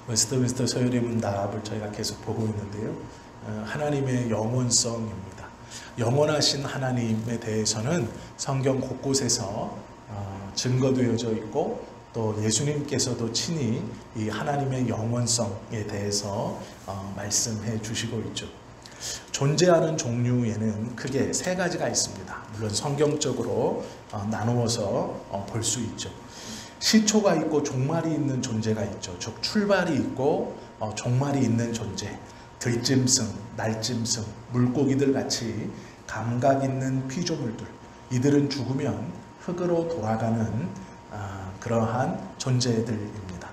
웨스트민스터 서열의 문 답을 저희가 계속 보고 있는데요. 하나님의 영원성입니다. 영원하신 하나님에 대해서는 성경 곳곳에서 증거되어져 있고 또 예수님께서도 친히 이 하나님의 영원성에 대해서 말씀해 주시고 있죠. 존재하는 종류에는 크게 세 가지가 있습니다. 물론 성경적으로 나누어서 볼 수 있죠. 시초가 있고 종말이 있는 존재가 있죠. 즉 출발이 있고 종말이 있는 존재, 들짐승, 날짐승, 물고기들 같이 감각 있는 피조물들, 이들은 죽으면 흙으로 돌아가는 그러한 존재들입니다.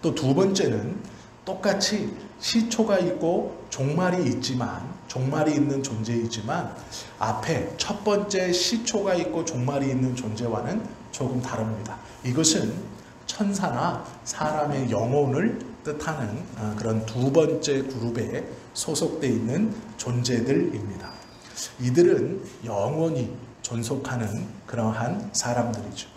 또 두 번째는 똑같이 시초가 있고 종말이 있는 존재이지만 앞에 첫 번째 시초가 있고 종말이 있는 존재와는 조금 다릅니다. 이것은 천사나 사람의 영혼을 뜻하는 그런 두 번째 그룹에 소속되어 있는 존재들입니다. 이들은 영원히 존속하는 그러한 사람들이죠.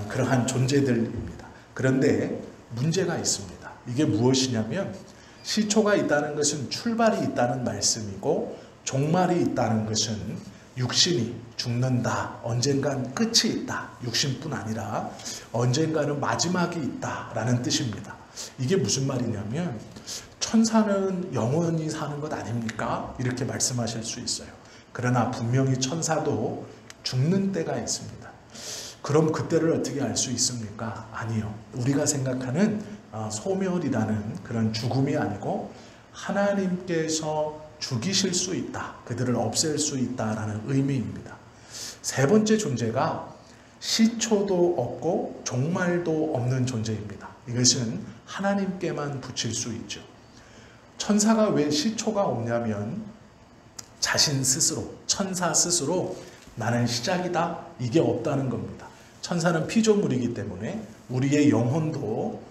그러한 존재들입니다. 그런데 문제가 있습니다. 이게 무엇이냐면 시초가 있다는 것은 출발이 있다는 말씀이고 종말이 있다는 것은 육신이 죽는다. 언젠간 끝이 있다. 육신뿐 아니라 언젠가는 마지막이 있다라는 뜻입니다. 이게 무슨 말이냐면 천사는 영원히 사는 것 아닙니까? 이렇게 말씀하실 수 있어요. 그러나 분명히 천사도 죽는 때가 있습니다. 그럼 그때를 어떻게 알 수 있습니까? 아니요. 우리가 생각하는 소멸이라는 그런 죽음이 아니고 하나님께서 죽이실 수 있다. 그들을 없앨 수 있다라는 의미입니다. 세 번째 존재가 시초도 없고 종말도 없는 존재입니다. 이것은 하나님께만 붙일 수 있죠. 천사가 왜 시초가 없냐면 자신 스스로, 천사 스스로 나는 시작이다. 이게 없다는 겁니다. 천사는 피조물이기 때문에 우리의 영혼도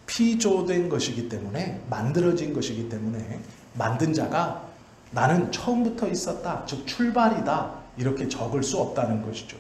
피조된 것이기 때문에 만들어진 것이기 때문에 만든 자가 나는 처음부터 있었다. 즉 출발이다. 이렇게 적을 수 없다는 것이죠.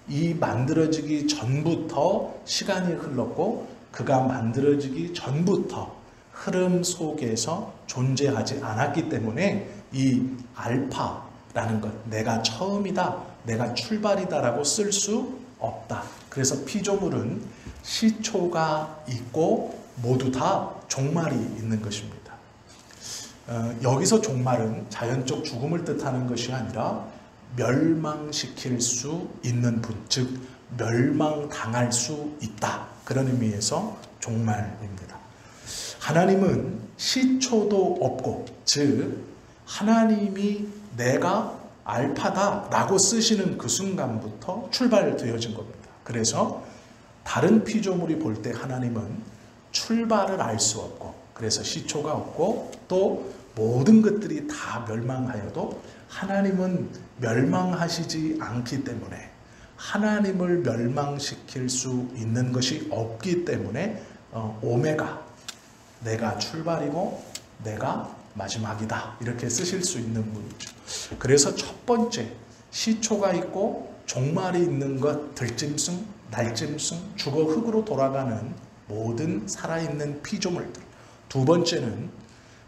이 만들어지기 전부터 시간이 흘렀고 그가 만들어지기 전부터 흐름 속에서 존재하지 않았기 때문에 이 알파라는 것, 내가 처음이다, 내가 출발이다라고 쓸 수 없다. 그래서 피조물은 시초가 있고 모두 다 종말이 있는 것입니다. 여기서 종말은 자연적 죽음을 뜻하는 것이 아니라 멸망시킬 수 있는 분, 즉 멸망당할 수 있다. 그런 의미에서 종말입니다. 하나님은 시초도 없고, 즉 하나님이 내가 알파다 라고 쓰시는 그 순간부터 출발되어진 겁니다. 그래서 다른 피조물이 볼 때 하나님은 출발을 알 수 없고, 그래서 시초가 없고 또 모든 것들이 다 멸망하여도 하나님은 멸망하시지 않기 때문에, 하나님을 멸망시킬 수 있는 것이 없기 때문에 오메가, 내가 출발이고 내가 마지막이다. 이렇게 쓰실 수 있는 분이죠. 그래서 첫 번째 시초가 있고 종말이 있는 것, 들짐승, 날짐승, 죽어 흙으로 돌아가는 모든 살아있는 피조물들. 두 번째는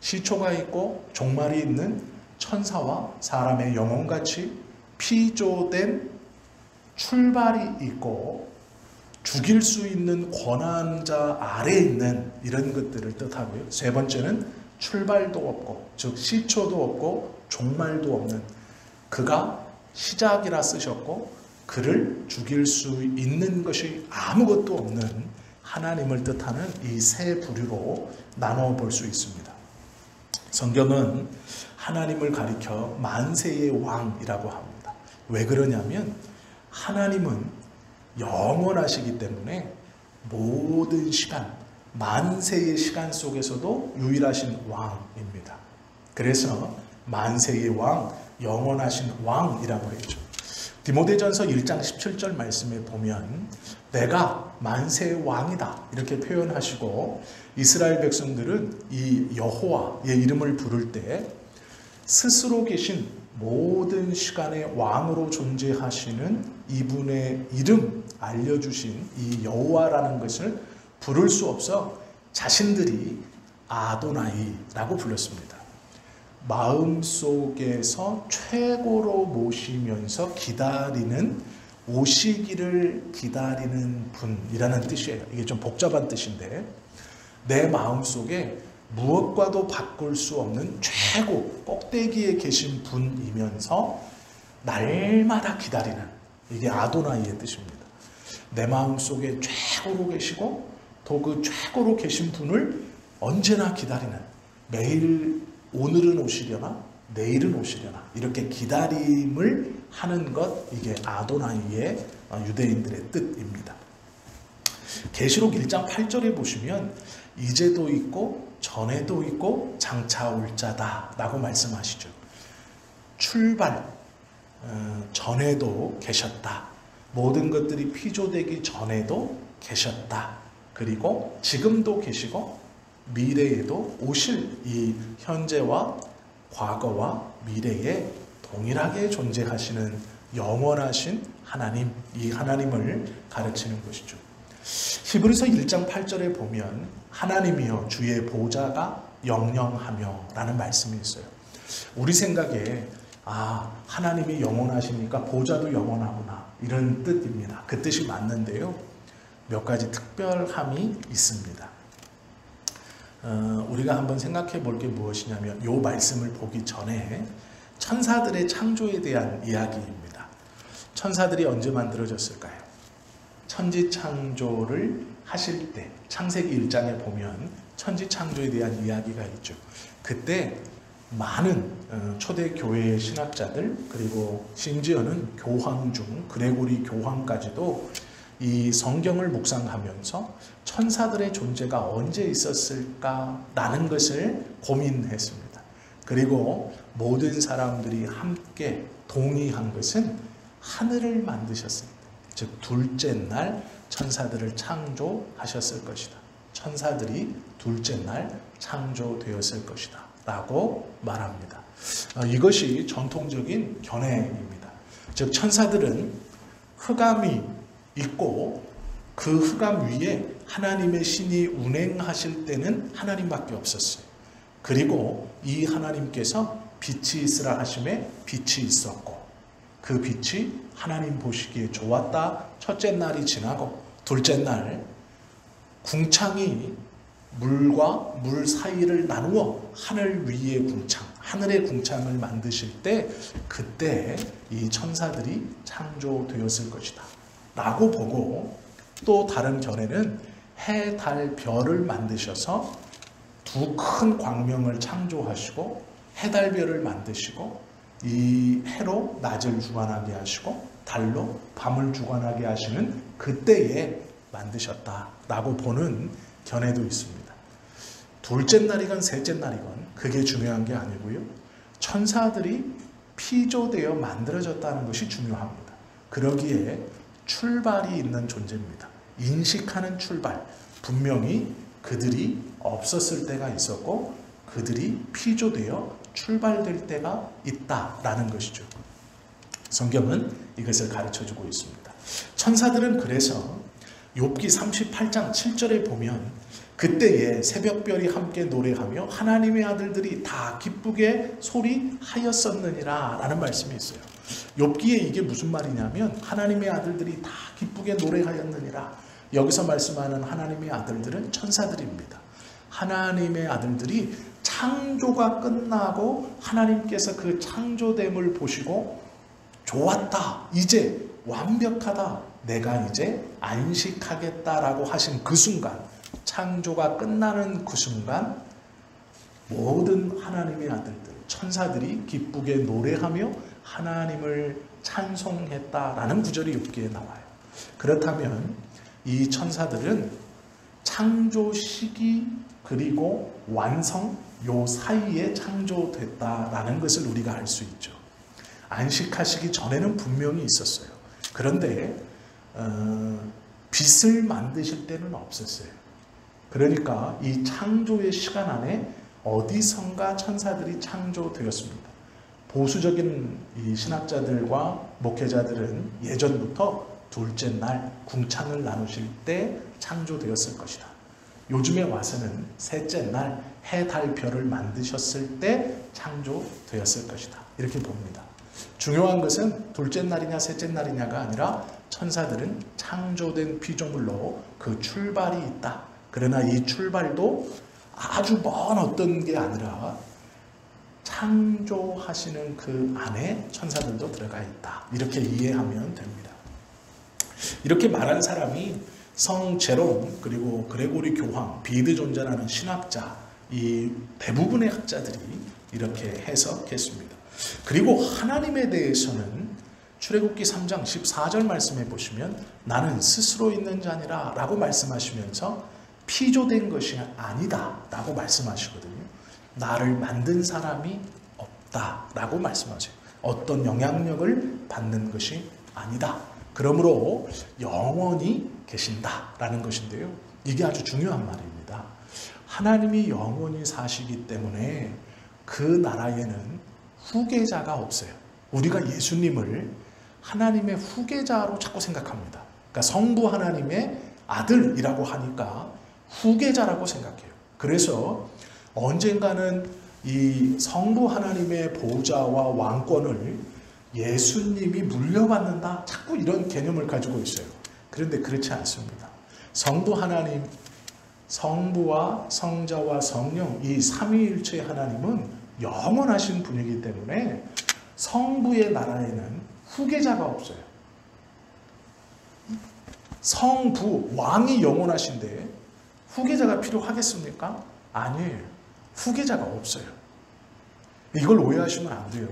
시초가 있고 종말이 있는 천사와 사람의 영혼같이 피조된 출발이 있고 죽일 수 있는 권한자 아래에 있는 이런 것들을 뜻하고요. 세 번째는 출발도 없고, 즉 시초도 없고 종말도 없는, 그가 시작이라 쓰셨고 그를 죽일 수 있는 것이 아무것도 없는 하나님을 뜻하는 이 세 부류로 나눠 볼 수 있습니다. 성경은 하나님을 가리켜 만세의 왕이라고 합니다. 왜 그러냐면 하나님은 영원하시기 때문에 모든 시간, 만세의 시간 속에서도 유일하신 왕입니다. 그래서 만세의 왕, 영원하신 왕이라고 했죠. 디모데전서 1장 17절 말씀에 보면 내가 만세의 왕이다 이렇게 표현하시고, 이스라엘 백성들은 이 여호와의 이름을 부를 때 스스로 계신 모든 시간의 왕으로 존재하시는 이분의 이름 알려주신 이 여호와라는 것을 부를 수 없어 자신들이 아도나이라고 불렀습니다. 마음속에서 최고로 모시면서 기다리는, 오시기를 기다리는 분이라는 뜻이에요. 이게 좀 복잡한 뜻인데, 내 마음속에 무엇과도 바꿀 수 없는 최고 꼭대기에 계신 분이면서 날마다 기다리는, 이게 아도나이의 뜻입니다. 내 마음속에 최고로 계시고 또 그 최고로 계신 분을 언제나 기다리는, 매일 오늘은 오시려나 내일은 오시려나 이렇게 기다림을 하는 것, 이게 아도나이의 유대인들의 뜻입니다. 계시록 1장 8절에 보시면 이제도 있고 전에도 있고 장차 올 자다 라고 말씀하시죠. 출발 전에도 계셨다. 모든 것들이 피조되기 전에도 계셨다. 그리고 지금도 계시고 미래에도 오실, 이 현재와 과거와 미래에 동일하게 존재하시는 영원하신 하나님, 이 하나님을 가르치는 것이죠. 히브리서 1장 8절에 보면 하나님이여 주의 보좌가 영영하며 라는 말씀이 있어요. 우리 생각에 하나님이 영원하시니까 보좌도 영원하구나 이런 뜻입니다. 그 뜻이 맞는데요, 몇 가지 특별함이 있습니다. 우리가 한번 생각해 볼 게 무엇이냐면, 이 말씀을 보기 전에 천사들의 창조에 대한 이야기입니다. 천사들이 언제 만들어졌을까요? 천지창조를 하실 때 창세기 1장에 보면 천지창조에 대한 이야기가 있죠. 그때 많은 초대 교회의 신학자들, 그리고 심지어는 교황 중 그레고리 교황까지도 이 성경을 묵상하면서 천사들의 존재가 언제 있었을까라는 것을 고민했습니다. 그리고 모든 사람들이 함께 동의한 것은 하늘을 만드셨을 때, 즉 둘째 날 천사들을 창조하셨을 것이다. 천사들이 둘째 날 창조되었을 것이다 라고 말합니다. 이것이 전통적인 견해입니다. 즉 천사들은 흑암이 있고 그 흑암 위에 하나님의 신이 운행하실 때는 하나님밖에 없었어요. 그리고 이 하나님께서 빛이 있으라 하심에 빛이 있었고, 그 빛이 하나님 보시기에 좋았다. 첫째 날이 지나고 둘째 날 궁창이 물과 물 사이를 나누어 하늘 위의 궁창, 하늘의 궁창을 만드실 때, 그때 이 천사들이 창조되었을 것이다 라고 보고, 또 다른 견해는 해, 달, 별을 만드셔서 두 큰 광명을 창조하시고 해, 달, 별을 만드시고 이 해로 낮을 주관하게 하시고 달로 밤을 주관하게 하시는 그때에 만드셨다라고 보는 견해도 있습니다. 둘째 날이건 셋째 날이건 그게 중요한 게 아니고요, 천사들이 피조되어 만들어졌다는 것이 중요합니다. 그러기에 출발이 있는 존재입니다. 인식하는 출발, 분명히 그들이 없었을 때가 있었고 그들이 피조되어 출발될 때가 있다라는 것이죠. 성경은 이것을 가르쳐주고 있습니다. 천사들은 그래서 욥기 38장 7절에 보면 그때에 새벽별이 함께 노래하며 하나님의 아들들이 다 기쁘게 소리하였었느니라 라는 말씀이 있어요. 욥기에 이게 무슨 말이냐면, 하나님의 아들들이 다 기쁘게 노래하였느니라, 여기서 말씀하는 하나님의 아들들은 천사들입니다. 하나님의 아들들이 창조가 끝나고 하나님께서 그 창조됨을 보시고 좋았다, 이제 완벽하다, 내가 이제 안식하겠다라고 하신 그 순간, 창조가 끝나는 그 순간 모든 하나님의 아들들, 천사들이 기쁘게 노래하며 하나님을 찬송했다라는 구절이 욥기에 나와요. 그렇다면 이 천사들은 창조 시기 그리고 완성 요 사이에 창조됐다라는 것을 우리가 알 수 있죠. 안식하시기 전에는 분명히 있었어요. 그런데 빛을 만드실 때는 없었어요. 그러니까 이 창조의 시간 안에 어디선가 천사들이 창조되었습니다. 보수적인 이 신학자들과 목회자들은 예전부터 둘째 날 궁창을 나누실 때 창조되었을 것이다. 요즘에 와서는 셋째 날 해, 달, 별을 만드셨을 때 창조되었을 것이다. 이렇게 봅니다. 중요한 것은 둘째 날이냐 셋째 날이냐가 아니라 천사들은 창조된 피조물로 그 출발이 있다. 그러나 이 출발도 아주 먼 어떤 게 아니라 창조하시는 그 안에 천사들도 들어가 있다. 이렇게 이해하면 됩니다. 이렇게 말한 사람이 성 제롬 그리고 그레고리 교황, 비드 존자라는 신학자, 이 대부분의 학자들이 이렇게 해석했습니다. 그리고 하나님에 대해서는 출애굽기 3장 14절 말씀해 보시면 나는 스스로 있는 자니라 라고 말씀하시면서 피조된 것이 아니다 라고 말씀하시거든요. 나를 만든 사람이 없다 라고 말씀하세요. 어떤 영향력을 받는 것이 아니다. 그러므로 영원히 계신다 라는 것인데요. 이게 아주 중요한 말입니다. 하나님이 영원히 사시기 때문에 그 나라에는 후계자가 없어요. 우리가 예수님을 하나님의 후계자로 자꾸 생각합니다. 그러니까 성부 하나님의 아들이라고 하니까 후계자라고 생각해요. 그래서 언젠가는 이 성부 하나님의 보좌와 왕권을 예수님이 물려받는다. 자꾸 이런 개념을 가지고 있어요. 그런데 그렇지 않습니다. 성부 하나님, 성부와 성자와 성령 이 삼위일체 하나님은 영원하신 분이기 때문에 성부의 나라에는 후계자가 없어요. 성부, 왕이 영원하신데 후계자가 필요하겠습니까? 아니에요. 후계자가 없어요. 이걸 오해하시면 안 돼요.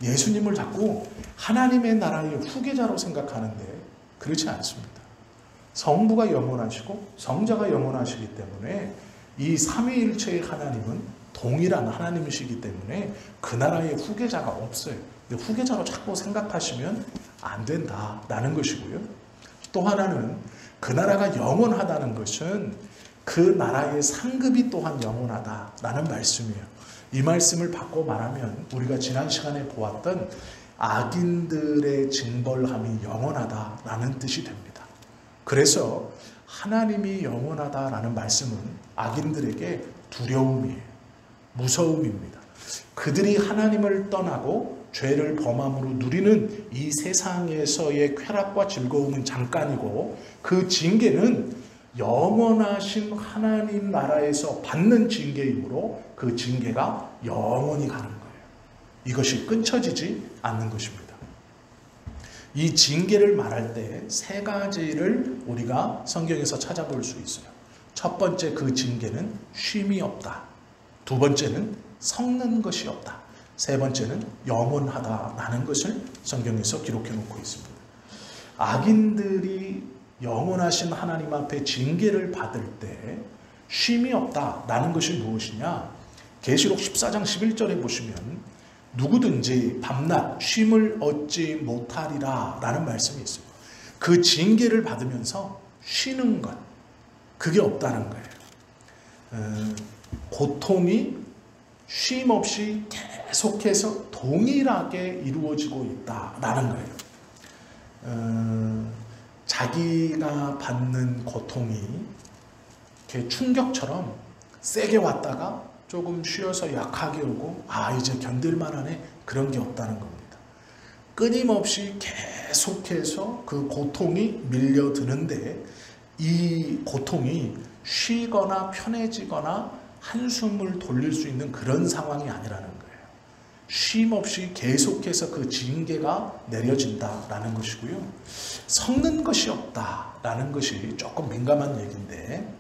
예수님을 자꾸 하나님의 나라의 후계자로 생각하는데 그렇지 않습니다. 성부가 영원하시고 성자가 영원하시기 때문에 이 삼위일체의 하나님은 동일한 하나님이시기 때문에 그 나라의 후계자가 없어요. 근데 후계자로 자꾸 생각하시면 안 된다라는 것이고요. 또 하나는 그 나라가 영원하다는 것은 그 나라의 상급이 또한 영원하다라는 말씀이에요. 이 말씀을 바꿔 말하면 우리가 지난 시간에 보았던 악인들의 징벌함이 영원하다라는 뜻이 됩니다. 그래서 하나님이 영원하다라는 말씀은 악인들에게 두려움이에요. 무서움입니다. 그들이 하나님을 떠나고 죄를 범함으로 누리는 이 세상에서의 쾌락과 즐거움은 잠깐이고 그 징계는 영원하신 하나님 나라에서 받는 징계이므로 그 징계가 영원히 가는 거예요. 이것이 끊쳐지지 않는 것입니다. 이 징계를 말할 때 세 가지를 우리가 성경에서 찾아볼 수 있어요. 첫 번째 그 징계는 쉼이 없다. 두 번째는 섞는 것이 없다. 세 번째는 영원하다라는 것을 성경에서 기록해 놓고 있습니다. 악인들이 영원하신 하나님 앞에 징계를 받을 때 쉼이 없다라는 것이 무엇이냐? 계시록 14장 11절에 보시면 누구든지 밤낮 쉼을 얻지 못하리라 라는 말씀이 있어요. 그 징계를 받으면서 쉬는 것, 그게 없다는 거예요. 고통이 쉼 없이 계속해서 동일하게 이루어지고 있다라는 거예요. 자기가 받는 고통이 이렇게 충격처럼 세게 왔다가 조금 쉬어서 약하게 오고 이제 견딜만하네, 그런 게 없다는 겁니다. 끊임없이 계속해서 그 고통이 밀려드는데 이 고통이 쉬거나 편해지거나 한숨을 돌릴 수 있는 그런 상황이 아니라는 거예요. 쉼 없이 계속해서 그 징계가 내려진다라는 것이고요. 섞는 것이 없다라는 것이 조금 민감한 얘기인데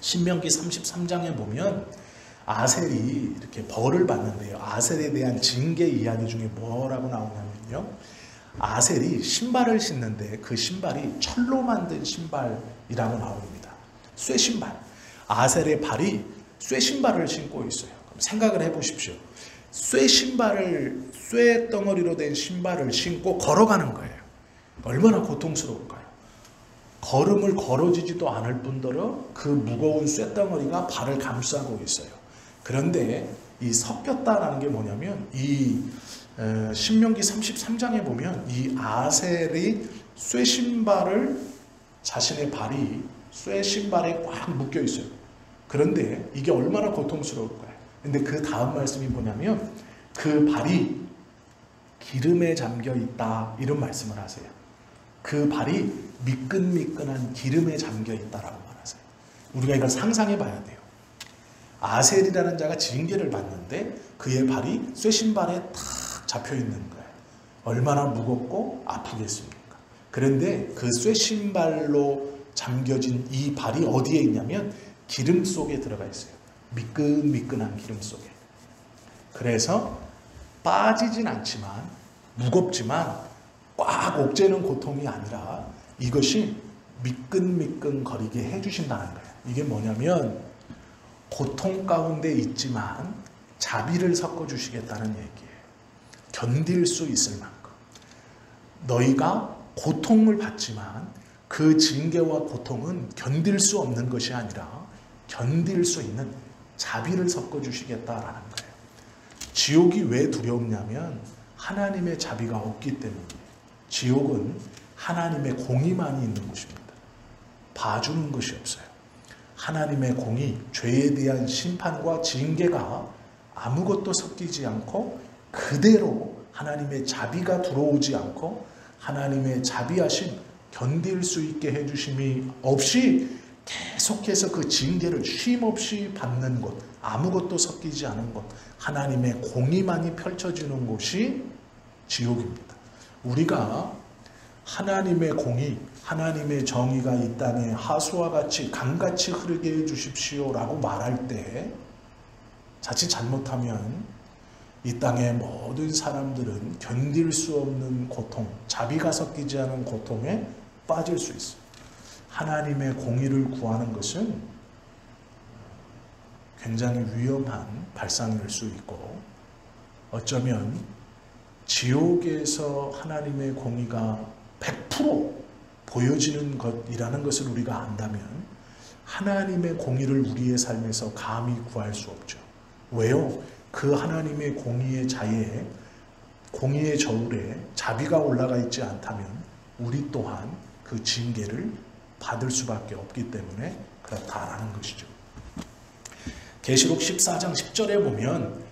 신명기 33장에 보면 아셀이 이렇게 벌을 받는데요. 아셀에 대한 징계 이야기 중에 뭐라고 나오냐면요. 아셀이 신발을 신는데 그 신발이 철로 만든 신발이라고 나옵니다. 쇠신발. 아셀의 발이 쇠신발을 신고 있어요. 그럼 생각을 해보십시오. 쇠 덩어리로 된 신발을 신고 걸어가는 거예요. 얼마나 고통스러울까요? 걸음을 걸어지지도 않을 뿐더러 그 무거운 쇠덩어리가 발을 감싸고 있어요. 그런데 이 섞였다라는 게 뭐냐면 이 신명기 33장에 보면 이 아셀이 쇠신발을 자신의 발이 쇠 신발에 꽉 묶여 있어요. 그런데 이게 얼마나 고통스러울 거예요. 근데 그 다음 말씀이 뭐냐면 그 발이 기름에 잠겨 있다, 이런 말씀을 하세요. 그 발이 미끈미끈한 기름에 잠겨 있다라고 말하세요. 우리가 이걸 상상해 봐야 돼요. 아셀이라는 자가 징계를 받는데 그의 발이 쇠신발에 탁 잡혀 있는 거예요. 얼마나 무겁고 아프겠습니까? 그런데 그 쇠신발로 잠겨진 이 발이 어디에 있냐면 기름 속에 들어가 있어요. 미끈미끈한 기름 속에. 그래서 빠지진 않지만, 무겁지만 꽉 옥죄는 고통이 아니라 이것이 미끈미끈 거리게 해주신다는 거예요. 이게 뭐냐면 고통 가운데 있지만 자비를 섞어주시겠다는 얘기예요. 견딜 수 있을 만큼. 너희가 고통을 받지만 그 징계와 고통은 견딜 수 없는 것이 아니라 견딜 수 있는 자비를 섞어주시겠다라는 거예요. 지옥이 왜 두렵냐면 하나님의 자비가 없기 때문이에요. 지옥은 하나님의 공의만이 있는 곳입니다. 봐주는 것이 없어요. 하나님의 공의, 죄에 대한 심판과 징계가 아무것도 섞이지 않고 그대로 하나님의 자비가 들어오지 않고 하나님의 자비하신 견딜 수 있게 해주심이 없이 계속해서 그 징계를 쉼없이 받는 곳, 아무것도 섞이지 않은 곳, 하나님의 공의만이 펼쳐지는 곳이 지옥입니다. 우리가 하나님의 공의, 하나님의 정의가 이 땅에 하수와 같이 강같이 흐르게 해주십시오라고 말할 때 자칫 잘못하면 이 땅의 모든 사람들은 견딜 수 없는 고통, 자비가 섞이지 않은 고통에 빠질 수 있어요. 하나님의 공의를 구하는 것은 굉장히 위험한 발상일 수 있고 어쩌면 지옥에서 하나님의 공의가 100% 보여지는 것이라는 것을 우리가 안다면 하나님의 공의를 우리의 삶에서 감히 구할 수 없죠. 왜요? 그 하나님의 공의의 자에, 공의의 저울에 자비가 올라가 있지 않다면 우리 또한 그 징계를 받을 수밖에 없기 때문에 그렇다라는 것이죠. 계시록 14장 10절에 보면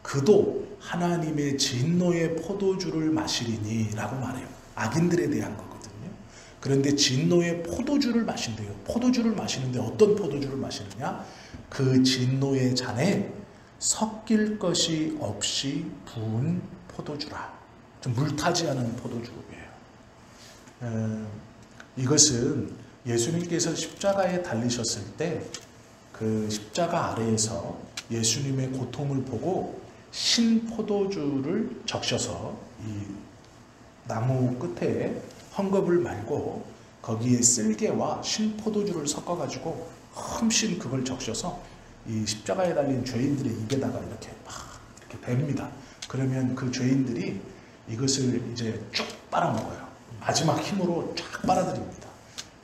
그도 하나님의 진노의 포도주를 마시리니 라고 말해요. 악인들에 대한 거거든요. 그런데 진노의 포도주를 마신대요. 포도주를 마시는데 어떤 포도주를 마시느냐? 그 진노의 잔에 섞일 것이 없이 부은 포도주라. 좀 물타지 않은 포도주예요. 이것은 예수님께서 십자가에 달리셨을 때 그 십자가 아래에서 예수님의 고통을 보고 신 포도주를 적셔서 이 나무 끝에 헝겊을 말고 거기에 쓸개와 신 포도주를 섞어가지고 흠씬 그걸 적셔서 이 십자가에 달린 죄인들의 입에다가 이렇게 막 이렇게 뱉습니다. 그러면 그 죄인들이 이것을 이제 쭉 빨아먹어요. 마지막 힘으로 쫙 빨아들입니다.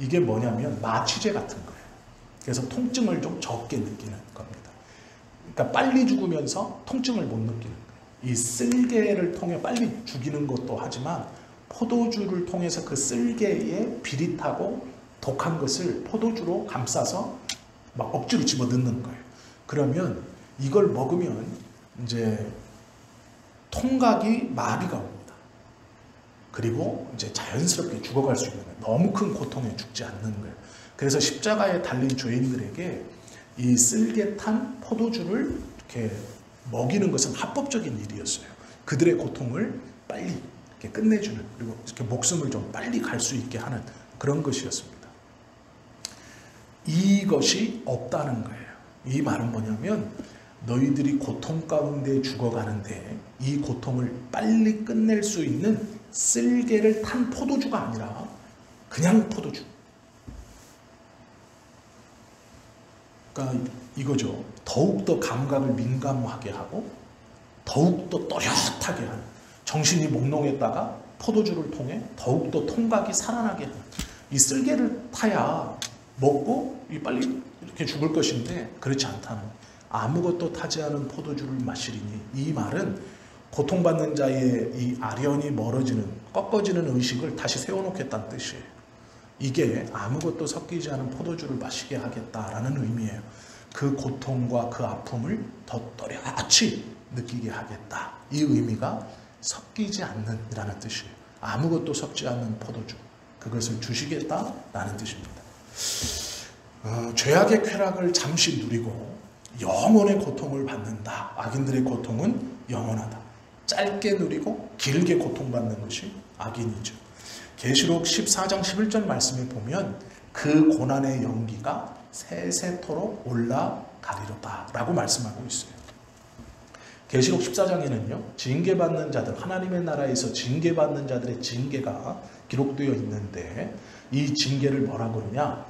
이게 뭐냐면 마취제 같은 거예요. 그래서 통증을 좀 적게 느끼는 겁니다. 그러니까 빨리 죽으면서 통증을 못 느끼는 거예요. 이 쓸개를 통해 빨리 죽이는 것도 하지만 포도주를 통해서 그 쓸개에 비릿하고 독한 것을 포도주로 감싸서 막 억지로 집어넣는 거예요. 그러면 이걸 먹으면 이제 통각이 마비가 옵니다. 그리고 이제 자연스럽게 죽어갈 수 있는 거예요. 너무 큰 고통에 죽지 않는 거예요. 그래서 십자가에 달린 죄인들에게 이 쓸개 탄 포도주를 이렇게 먹이는 것은 합법적인 일이었어요. 그들의 고통을 빨리 이렇게 끝내주는, 그리고 이렇게 목숨을 좀 빨리 갈 수 있게 하는 그런 것이었습니다. 이것이 없다는 거예요. 이 말은 뭐냐면 너희들이 고통 가운데 죽어가는데 이 고통을 빨리 끝낼 수 있는 쓸개를 탄 포도주가 아니라 그냥 포도주. 그러니까 이거죠. 더욱더 감각을 민감하게 하고 더욱더 또렷하게 하는, 정신이 몽롱했다가 포도주를 통해 더욱더 통각이 살아나게 하는, 이 쓸개를 타야 먹고 빨리 이렇게 죽을 것인데 그렇지 않다는, 아무것도 타지 않은 포도주를 마시리니, 이 말은 고통받는 자의 이 아련이 멀어지는, 꺾어지는 의식을 다시 세워놓겠다는 뜻이에요. 이게 아무것도 섞이지 않은 포도주를 마시게 하겠다라는 의미예요. 그 고통과 그 아픔을 더 또렷이 느끼게 하겠다. 이 의미가 섞이지 않는이라는 뜻이에요. 아무것도 섞지 않는 포도주, 그것을 주시겠다라는 뜻입니다. 죄악의 쾌락을 잠시 누리고 영원의 고통을 받는다. 악인들의 고통은 영원하다. 짧게 누리고 길게 고통받는 것이 악인이죠. 계시록 14장 11절 말씀에 보면 그 고난의 연기가 세세토록 올라가리로다 라고 말씀하고 있어요. 계시록 14장에는요, 징계받는 자들, 하나님의 나라에서 징계받는 자들의 징계가 기록되어 있는데, 이 징계를 뭐라고 그러냐?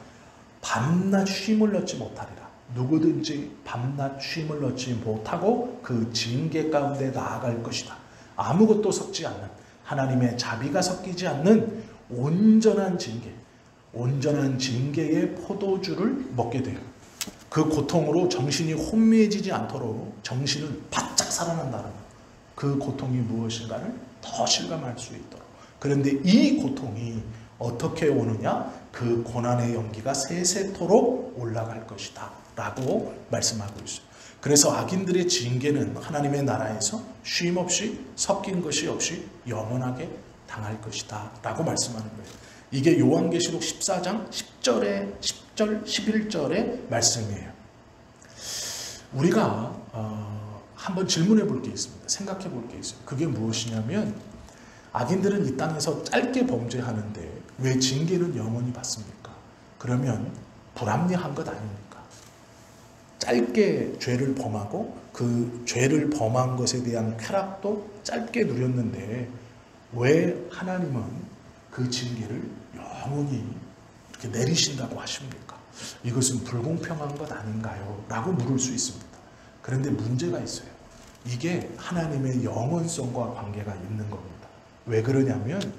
밤낮 쉼을 넣지 못하리라. 누구든지 밤낮 쉼을 넣지 못하고 그 징계 가운데 나아갈 것이다. 아무것도 섞지 않는, 하나님의 자비가 섞이지 않는 온전한 징계의 포도주를 먹게 돼요. 그 고통으로 정신이 혼미해지지 않도록 정신은 바짝 살아난다는 것. 그 고통이 무엇인가를 더 실감할 수 있도록. 그런데 이 고통이 어떻게 오느냐? 그 고난의 연기가 세세토록 올라갈 것이다 라고 말씀하고 있어요. 그래서 악인들의 징계는 하나님의 나라에서 쉼없이 섞인 것이 없이 영원하게 당할 것이다 라고 말씀하는 거예요. 이게 요한계시록 14장 10절, 11절의 말씀이에요. 우리가 한번 질문해 볼 게 있습니다. 생각해 볼 게 있어요. 그게 무엇이냐면, 악인들은 이 땅에서 짧게 범죄하는데 왜 징계는 영원히 받습니까? 그러면 불합리한 것 아닙니까? 짧게 죄를 범하고 그 죄를 범한 것에 대한 쾌락도 짧게 누렸는데 왜 하나님은 그 징계를 영원히 이렇게 내리신다고 하십니까? 이것은 불공평한 것 아닌가요? 라고 물을 수 있습니다. 그런데 문제가 있어요. 이게 하나님의 영원성과 관계가 있는 겁니다. 왜 그러냐면,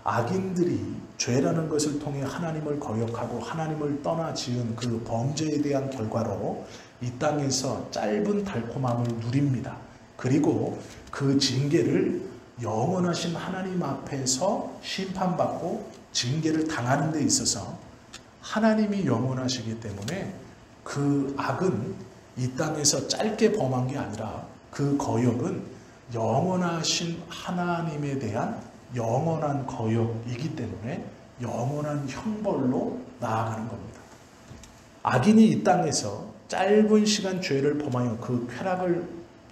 악인들이 죄라는 것을 통해 하나님을 거역하고 하나님을 떠나 지은 그 범죄에 대한 결과로 이 땅에서 짧은 달콤함을 누립니다. 그리고 그 징계를 영원하신 하나님 앞에서 심판받고 징계를 당하는 데 있어서 하나님이 영원하시기 때문에 그 악은 이 땅에서 짧게 범한 게 아니라 그 거역은 영원하신 하나님에 대한 영원한 거역이기 때문에 영원한 형벌로 나아가는 겁니다. 악인이 이 땅에서 짧은 시간 죄를 범하여 그 쾌락을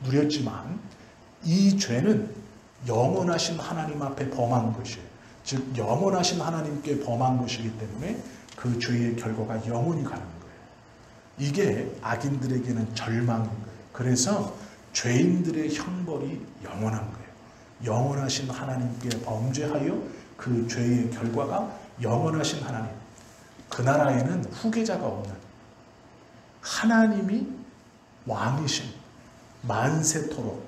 누렸지만 이 죄는 영원하신 하나님 앞에 범한 것이에요. 즉 영원하신 하나님께 범한 것이기 때문에 그 죄의 결과가 영원히 가는 거예요. 이게 악인들에게는 절망인 거예요. 그래서 죄인들의 형벌이 영원한 거예요. 영원하신 하나님께 범죄하여 그 죄의 결과가 영원하신 하나님. 그 나라에는 후계자가 없는 하나님이 왕이신 만세토록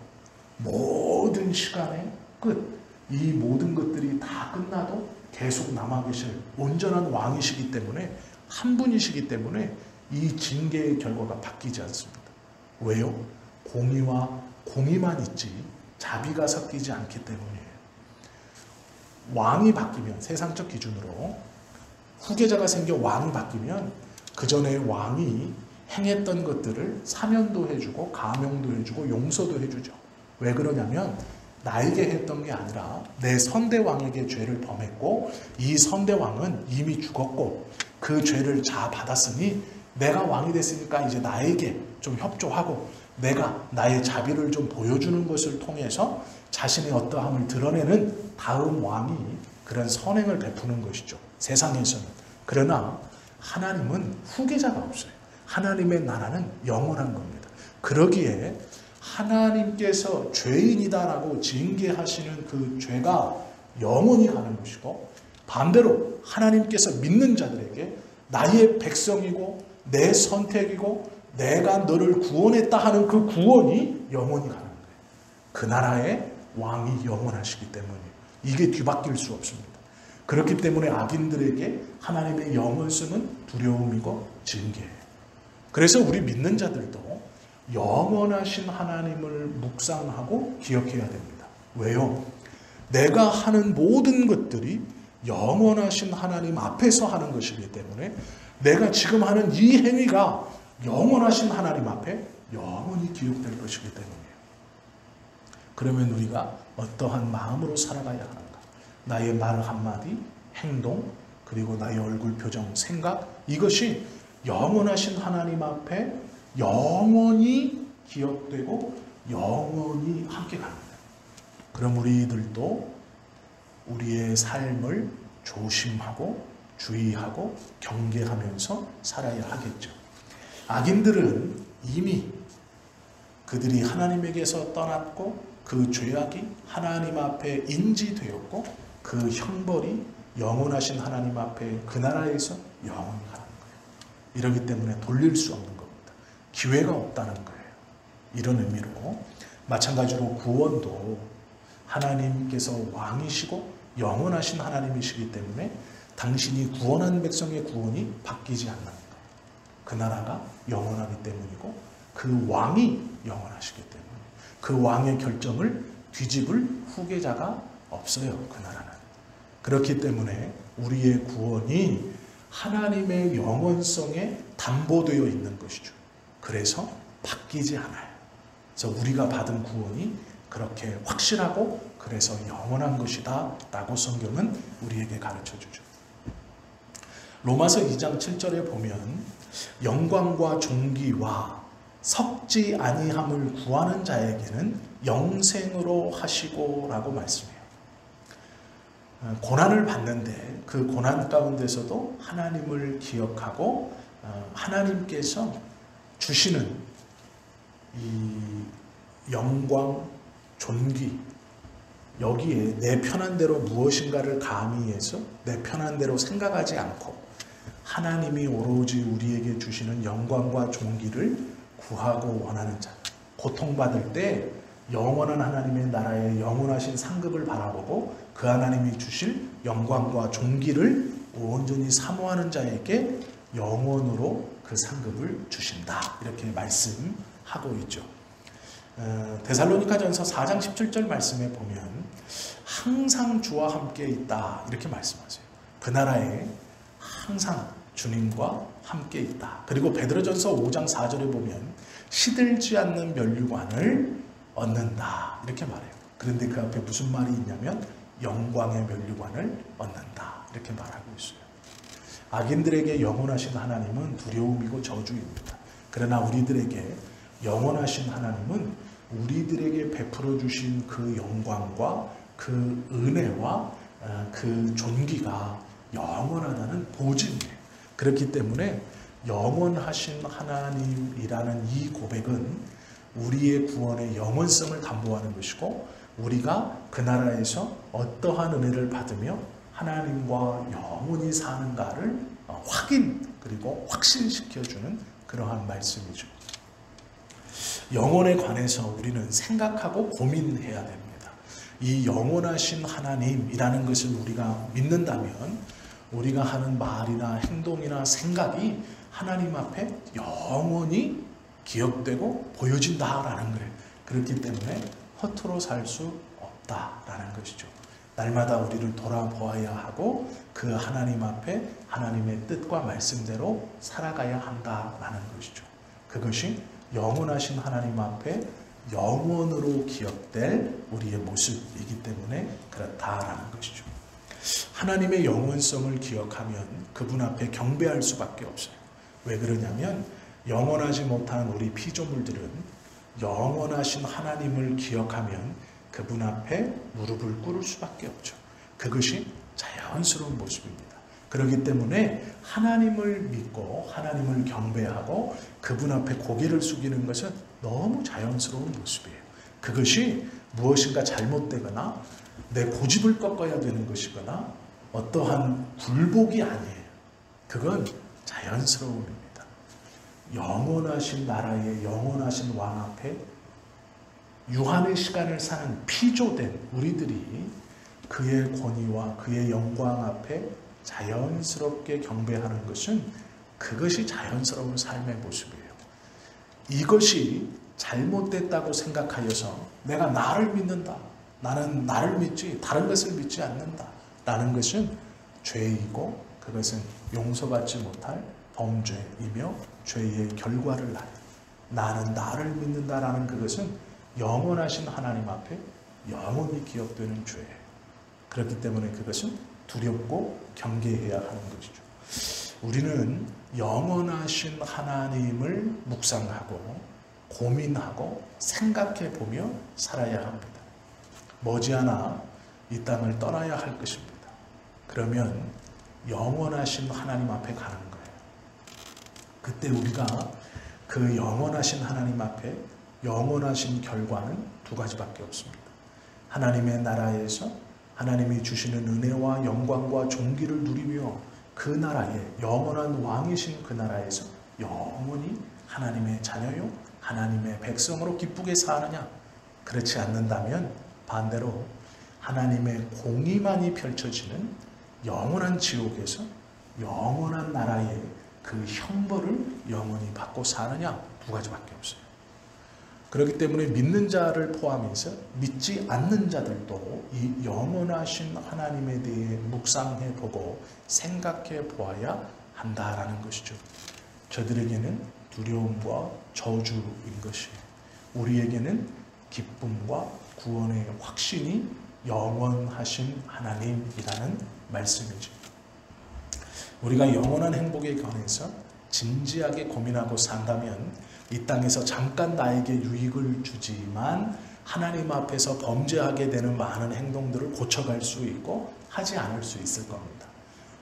모든 시간의 끝, 이 모든 것들이 다 끝나도 계속 남아 계실 온전한 왕이시기 때문에, 한 분이시기 때문에 이 징계의 결과가 바뀌지 않습니다. 왜요? 공의만 있지 자비가 섞이지 않기 때문이에요. 왕이 바뀌면, 세상적 기준으로 후계자가 생겨 왕이 바뀌면 그 전에 왕이 행했던 것들을 사면도 해주고 감형도 해주고 용서도 해주죠. 왜 그러냐면 나에게 했던 게 아니라 내 선대왕에게 죄를 범했고 이 선대왕은 이미 죽었고 그 죄를 받았으니 내가 왕이 됐으니까 이제 나에게 좀 협조하고 내가 나의 자비를 좀 보여주는 것을 통해서 자신의 어떠함을 드러내는 다음 왕이 그런 선행을 베푸는 것이죠. 세상에서는. 그러나 하나님은 후계자가 없어요. 하나님의 나라는 영원한 겁니다. 그러기에 하나님께서 죄인이다라고 징계하시는 그 죄가 영원히 가는 것이고, 반대로 하나님께서 믿는 자들에게 나의 백성이고 내 선택이고 내가 너를 구원했다 하는 그 구원이 영원히 가는 거예요. 그 나라의 왕이 영원하시기 때문에 이게 뒤바뀔 수 없습니다. 그렇기 때문에 악인들에게 하나님의 영원성은 두려움이고 징계예요. 그래서 우리 믿는 자들도 영원하신 하나님을 묵상하고 기억해야 됩니다. 왜요? 내가 하는 모든 것들이 영원하신 하나님 앞에서 하는 것이기 때문에 내가 지금 하는 이 행위가 영원하신 하나님 앞에 영원히 기억될 것이기 때문이에요. 그러면 우리가 어떠한 마음으로 살아가야 하는가? 나의 말 한마디, 행동, 그리고 나의 얼굴 표정, 생각, 이것이 영원하신 하나님 앞에 영원히 기억되고 영원히 함께 갑니다. 그럼 우리들도 우리의 삶을 조심하고 주의하고 경계하면서 살아야 하겠죠. 악인들은 이미 그들이 하나님에게서 떠났고 그 죄악이 하나님 앞에 인지되었고 그 형벌이 영원하신 하나님 앞에 그 나라에서 영원히 가는 거예요. 이러기 때문에 돌릴 수 없는 겁니다. 기회가 없다는 거예요. 이런 의미로 마찬가지로 구원도 하나님께서 왕이시고 영원하신 하나님이시기 때문에 당신이 구원한 백성의 구원이 바뀌지 않는 거예요. 그 나라가 영원하기 때문이고 그 왕이 영원하시기 때문에 그 왕의 결정을 뒤집을 후계자가 없어요. 그 나라는. 그렇기 때문에 우리의 구원이 하나님의 영원성에 담보되어 있는 것이죠. 그래서 바뀌지 않아요. 그래서 우리가 받은 구원이 그렇게 확실하고 그래서 영원한 것이다 라고 성경은 우리에게 가르쳐주죠. 로마서 2장 7절에 보면 영광과 존귀와 섞지 아니함을 구하는 자에게는 영생으로 하시고 라고 말씀해요. 고난을 받는데 그 고난 가운데서도 하나님을 기억하고 하나님께서 주시는 이 영광, 존귀, 여기에 내 편한 대로 무엇인가를 가미해서 내 편한 대로 생각하지 않고 하나님이 오로지 우리에게 주시는 영광과 존귀를 구하고 원하는 자, 고통받을 때 영원한 하나님의 나라의 영원하신 상급을 바라보고 그 하나님이 주실 영광과 존귀를 온전히 사모하는 자에게 영원으로 그 상급을 주신다. 이렇게 말씀하고 있죠. 데살로니가전서 4장 17절 말씀에 보면 항상 주와 함께 있다 이렇게 말씀하세요. 그 나라에 항상 주님과 함께 있다. 그리고 베드로전서 5장 4절에 보면 시들지 않는 면류관을 얻는다 이렇게 말해요. 그런데 그 앞에 무슨 말이 있냐면 영광의 면류관을 얻는다 이렇게 말하고 있어요. 악인들에게 영원하신 하나님은 두려움이고 저주입니다. 그러나 우리들에게 영원하신 하나님은 우리들에게 베풀어 주신 그 영광과 그 은혜와 그 존귀가 영원하다는 보증이에요. 그렇기 때문에 영원하신 하나님이라는 이 고백은 우리의 구원의 영원성을 담보하는 것이고 우리가 그 나라에서 어떠한 은혜를 받으며 하나님과 영원히 사는가를 확인 그리고 확신시켜주는 그러한 말씀이죠. 영혼에 관해서 우리는 생각하고 고민해야 됩니다. 이 영원하신 하나님이라는 것을 우리가 믿는다면 우리가 하는 말이나 행동이나 생각이 하나님 앞에 영원히 기억되고 보여진다라는 거예요. 그렇기 때문에 허투루 살 수 없다라는 것이죠. 날마다 우리를 돌아보아야 하고 그 하나님 앞에 하나님의 뜻과 말씀대로 살아가야 한다라는 것이죠. 그것이 영원하신 하나님 앞에 영원으로 기억될 우리의 모습이기 때문에 그렇다라는 것이죠. 하나님의 영원성을 기억하면 그분 앞에 경배할 수밖에 없어요. 왜 그러냐면 영원하지 못한 우리 피조물들은 영원하신 하나님을 기억하면 그분 앞에 무릎을 꿇을 수밖에 없죠. 그것이 자연스러운 모습입니다. 그렇기 때문에 하나님을 믿고 하나님을 경배하고 그분 앞에 고개를 숙이는 것은 너무 자연스러운 모습이에요. 그것이 무엇인가 잘못되거나 내 고집을 꺾어야 되는 것이거나 어떠한 굴복이 아니에요. 그건 자연스러움입니다. 영원하신 나라의 영원하신 왕 앞에 유한의 시간을 사는 피조된 우리들이 그의 권위와 그의 영광 앞에 자연스럽게 경배하는 것은 그것이 자연스러운 삶의 모습이에요. 이것이 잘못됐다고 생각하여서 내가 나를 믿는다. 나는 나를 믿지 다른 것을 믿지 않는다. 라는 것은 죄이고 그것은 용서받지 못할 범죄이며 죄의 결과를 낳아요. 나는 나를 믿는다라는 그것은 영원하신 하나님 앞에 영원히 기억되는 죄예요. 그렇기 때문에 그것은 두렵고 경계해야 하는 것이죠. 우리는 영원하신 하나님을 묵상하고 고민하고 생각해 보며 살아야 합니다. 머지않아 이 땅을 떠나야 할 것입니다. 그러면 영원하신 하나님 앞에 가는 거예요. 그때 우리가 그 영원하신 하나님 앞에 영원하신 결과는 두 가지밖에 없습니다. 하나님의 나라에서 하나님이 주시는 은혜와 영광과 존귀를 누리며 그 나라에 영원한 왕이신 그 나라에서 영원히 하나님의 자녀요 하나님의 백성으로 기쁘게 사느냐? 그렇지 않는다면 반대로 하나님의 공의만이 펼쳐지는 영원한 지옥에서 영원한 나라의 그 형벌을 영원히 받고 사느냐? 두 가지밖에 없어요. 그렇기 때문에 믿는 자를 포함해서 믿지 않는 자들도 이 영원하신 하나님에 대해 묵상해보고 생각해보아야 한다라는 것이죠. 저들에게는 두려움과 저주인 것이에요. 우리에게는 기쁨과 구원의 확신이 영원하신 하나님이라는 말씀이죠. 우리가 영원한 행복에 관해서 진지하게 고민하고 산다면 이 땅에서 잠깐 나에게 유익을 주지만 하나님 앞에서 범죄하게 되는 많은 행동들을 고쳐갈 수 있고 하지 않을 수 있을 겁니다.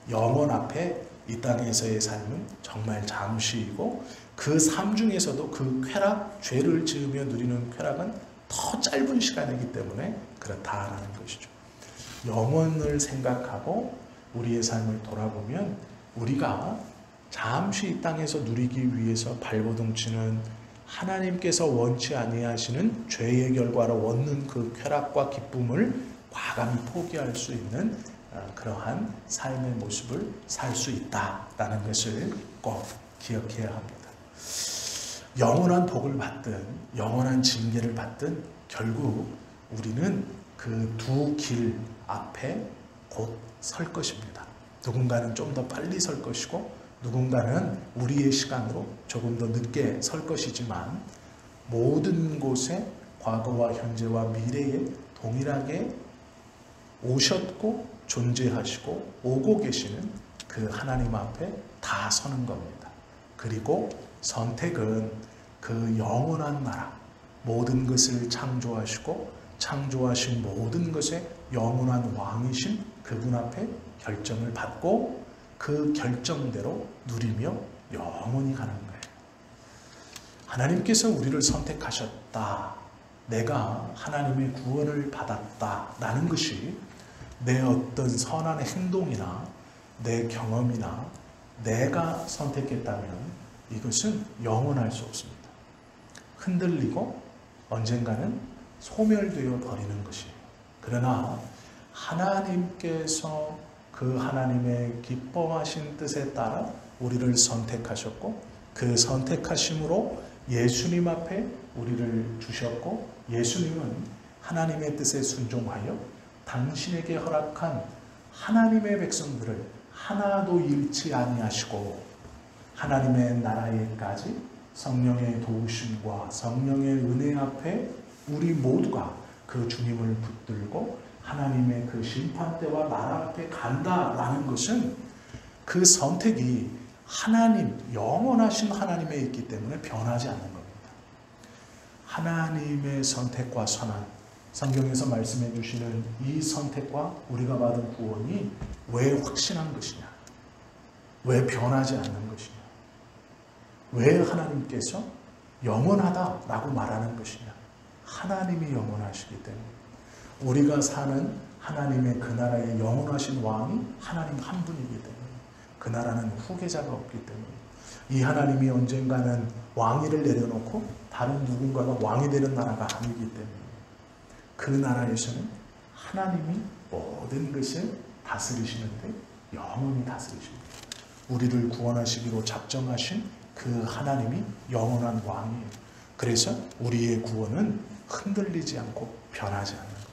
영원 앞에 이 땅에서의 삶은 정말 잠시이고 그 삶 중에서도 그 쾌락, 죄를 지으며 누리는 쾌락은 더 짧은 시간이기 때문에 그렇다라는 것이죠. 영원을 생각하고 우리의 삶을 돌아보면 우리가 잠시 이 땅에서 누리기 위해서 발버둥치는 하나님께서 원치 아니하시는 죄의 결과로 얻는 그 쾌락과 기쁨을 과감히 포기할 수 있는 그러한 삶의 모습을 살 수 있다라는 것을 꼭 기억해야 합니다. 영원한 복을 받든 영원한 징계를 받든 결국 우리는 그 두 길 앞에 곧 설 것입니다. 누군가는 좀 더 빨리 설 것이고 누군가는 우리의 시간으로 조금 더 늦게 설 것이지만 모든 곳에 과거와 현재와 미래에 동일하게 오셨고 존재하시고 오고 계시는 그 하나님 앞에 다 서는 겁니다. 그리고 선택은 그 영원한 나라, 모든 것을 창조하시고 창조하신 모든 것의 영원한 왕이신 그분 앞에 결정을 받고 그 결정대로 누리며 영원히 가는 거예요. 하나님께서 우리를 선택하셨다. 내가 하나님의 구원을 받았다. 라는 것이 내 어떤 선한 행동이나 내 경험이나 내가 선택했다면 이것은 영원할 수 없습니다. 흔들리고 언젠가는 소멸되어 버리는 것이에요. 그러나 하나님께서 그 하나님의 기뻐하신 뜻에 따라 우리를 선택하셨고 그 선택하심으로 예수님 앞에 우리를 주셨고 예수님은 하나님의 뜻에 순종하여 당신에게 허락한 하나님의 백성들을 하나도 잃지 아니하시고 하나님의 나라에까지 성령의 도우심과 성령의 은혜 앞에 우리 모두가 그 주님을 붙들고 하나님의 그 심판대와 나라 앞에 간다라는 것은 그 선택이 하나님, 영원하신 하나님에 있기 때문에 변하지 않는 겁니다. 하나님의 선택과 선한, 성경에서 말씀해 주시는 이 선택과 우리가 받은 구원이 왜 확신한 것이냐? 왜 변하지 않는 것이냐? 왜 하나님께서 영원하다라고 말하는 것이냐? 하나님이 영원하시기 때문에 우리가 사는 하나님의 그 나라의 영원하신 왕이 하나님 한 분이기 때문에 그 나라는 후계자가 없기 때문에 이 하나님이 언젠가는 왕위를 내려놓고 다른 누군가가 왕이 되는 나라가 아니기 때문에 그 나라에서는 하나님이 모든 것을 다스리시는데 영원히 다스리십니다. 우리를 구원하시기로 작정하신 그 하나님이 영원한 왕이에요. 그래서 우리의 구원은 흔들리지 않고 변하지 않는 겁니다.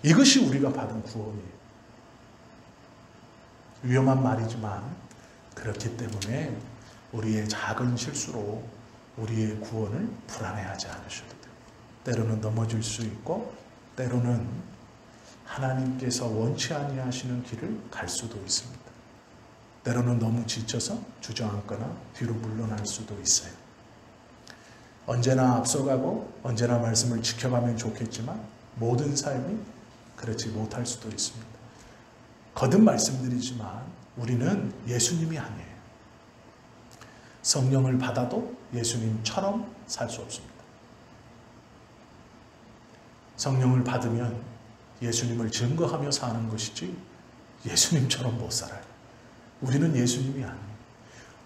이것이 우리가 받은 구원이에요. 위험한 말이지만 그렇기 때문에 우리의 작은 실수로 우리의 구원을 불안해하지 않으셔도 돼요. 때로는 넘어질 수 있고 때로는 하나님께서 원치 아니하시는 길을 갈 수도 있습니다. 때로는 너무 지쳐서 주저앉거나 뒤로 물러날 수도 있어요. 언제나 앞서가고 언제나 말씀을 지켜가면 좋겠지만 모든 삶이 그렇지 못할 수도 있습니다. 거듭 말씀드리지만 우리는 예수님이 아니에요. 성령을 받아도 예수님처럼 살 수 없습니다. 성령을 받으면 예수님을 증거하며 사는 것이지 예수님처럼 못 살아요. 우리는 예수님이 아니에요.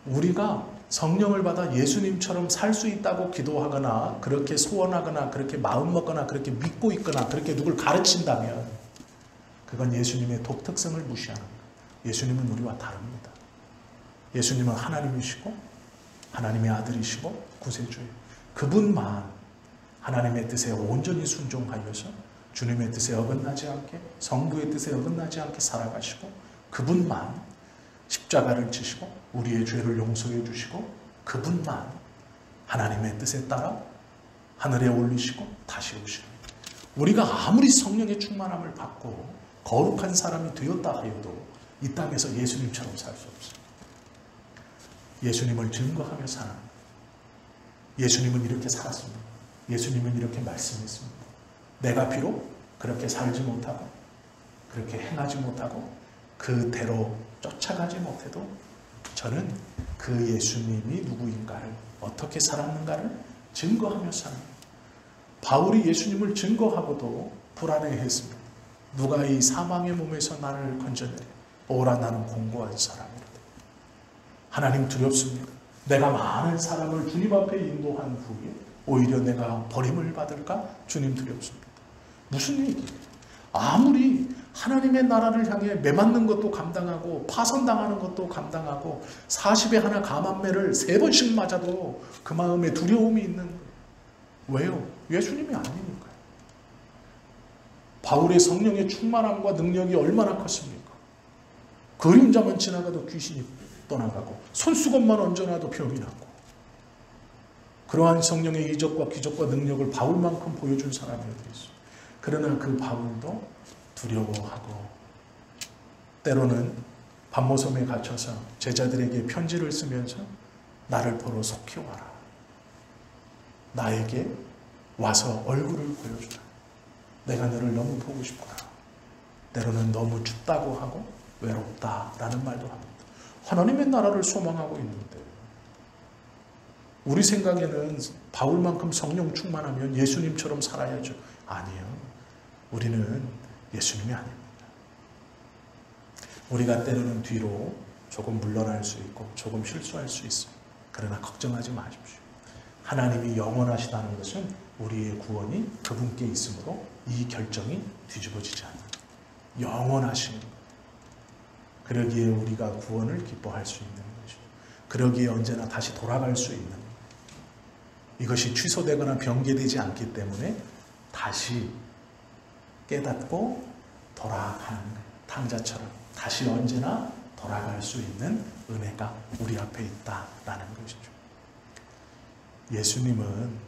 우리가 성령을 받아 예수님처럼 살 수 있다고 기도하거나 그렇게 소원하거나 그렇게 마음먹거나 그렇게 믿고 있거나 그렇게 누굴 가르친다면 그건 예수님의 독특성을 무시하는 거예요. 예수님은 우리와 다릅니다. 예수님은 하나님이시고 하나님의 아들이시고 구세주예요. 그분만 하나님의 뜻에 온전히 순종하여서 주님의 뜻에 어긋나지 않게 성부의 뜻에 어긋나지 않게 살아가시고 그분만 십자가를 지시고 우리의 죄를 용서해 주시고 그분만 하나님의 뜻에 따라 하늘에 올리시고 다시 오시는 우리가 아무리 성령의 충만함을 받고 거룩한 사람이 되었다 하여도 이 땅에서 예수님처럼 살 수 없어요. 예수님을 증거하며 사는 예수님은 이렇게 살았습니다. 예수님은 이렇게 말씀했습니다. 내가 비록 그렇게 살지 못하고 그렇게 행하지 못하고 그대로 쫓아가지 못해도 저는 그 예수님이 누구인가를 어떻게 살았는가를 증거하며 사는 바울이 예수님을 증거하고도 불안해했습니다. 누가 이 사망의 몸에서 나를 건져내랴. 오라 나는 공고한 사람이로다. 하나님 두렵습니다. 내가 많은 사람을 주님 앞에 인도한 후에 오히려 내가 버림을 받을까? 주님 두렵습니다. 무슨 얘기예요? 아무리 하나님의 나라를 향해 매맞는 것도 감당하고 파선당하는 것도 감당하고 40에 하나 감암매를 3번씩 맞아도 그 마음에 두려움이 있는 거예요. 왜요? 예수님이 아니니까요. 바울의 성령의 충만함과 능력이 얼마나 컸습니까? 그림자만 지나가도 귀신이 떠나가고 손수건만 얹어놔도 병이 나고 그러한 성령의 이적과 기적과 능력을 바울만큼 보여준 사람이 어디 있어요? 그러나 그 바울도 두려워하고 때로는 밤모섬에 갇혀서 제자들에게 편지를 쓰면서 나를 보러 속히 와라. 나에게 와서 얼굴을 보여주라. 내가 너를 너무 보고 싶구나. 때로는 너무 춥다고 하고 외롭다라는 말도 합니다. 하나님의 나라를 소망하고 있는데 우리 생각에는 바울만큼 성령 충만하면 예수님처럼 살아야죠. 아니에요. 우리는 예수님이 아닙니다. 우리가 때로는 뒤로 조금 물러날 수 있고 조금 실수할 수 있어요. 그러나 걱정하지 마십시오. 하나님이 영원하시다는 것은 우리의 구원이 그분께 있으므로 이 결정이 뒤집어지지 않아요. 영원하신 것. 그러기에 우리가 구원을 기뻐할 수 있는 것이죠. 그러기에 언제나 다시 돌아갈 수 있는 것. 이것이 취소되거나 변개되지 않기 때문에 다시 깨닫고 돌아가는 탕자처럼 다시 언제나 돌아갈 수 있는 은혜가 우리 앞에 있다라는 것이죠. 예수님은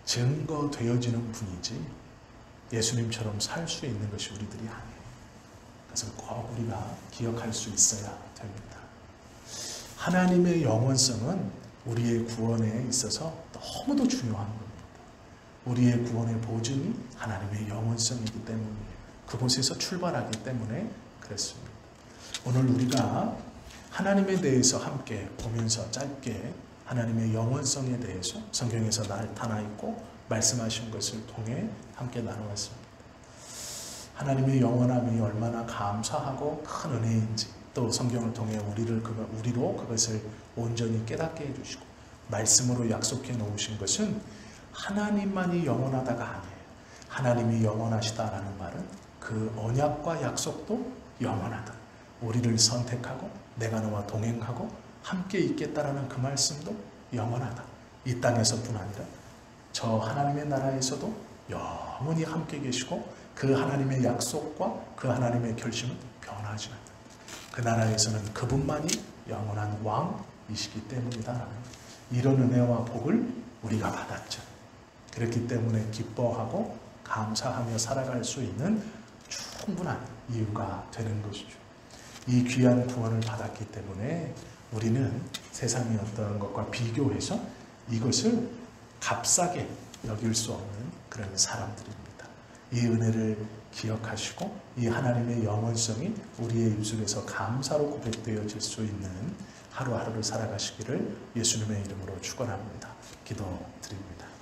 증거되어지는 분이지 예수님처럼 살 수 있는 것이 우리들이 아니에요. 그래서 꼭 우리가 기억할 수 있어야 됩니다. 하나님의 영원성은 우리의 구원에 있어서 너무도 중요한 겁니다. 우리의 구원의 보증이 하나님의 영원성이기 때문이에요. 그곳에서 출발하기 때문에 그렇습니다. 오늘 우리가 하나님에 대해서 함께 보면서 짧게 하나님의 영원성에 대해서 성경에서 나타나 있고 말씀하신 것을 통해 함께 나누었습니다. 하나님의 영원함이 얼마나 감사하고 큰 은혜인지 또 성경을 통해 우리로 그것을 온전히 깨닫게 해주시고 말씀으로 약속해 놓으신 것은 하나님만이 영원하다가 아니에요. 하나님이 영원하시다라는 말은 그 언약과 약속도 영원하다. 우리를 선택하고 내가 너와 동행하고 함께 있겠다라는 그 말씀도 영원하다. 이 땅에서뿐 아니라 저 하나님의 나라에서도 영원히 함께 계시고 그 하나님의 약속과 그 하나님의 결심은 변하지 않는다. 그 나라에서는 그분만이 영원한 왕이시기 때문이다. 이런 은혜와 복을 우리가 받았죠. 그렇기 때문에 기뻐하고 감사하며 살아갈 수 있는 충분한 이유가 되는 것이죠. 이 귀한 구원을 받았기 때문에 우리는 세상의 어떠한 것과 비교해서 이것을 값싸게 여길 수 없는 그런 사람들입니다. 이 은혜를 기억하시고 이 하나님의 영원성이 우리의 입술에서 감사로 고백되어질 수 있는 하루하루를 살아가시기를 예수님의 이름으로 축원합니다. 기도드립니다.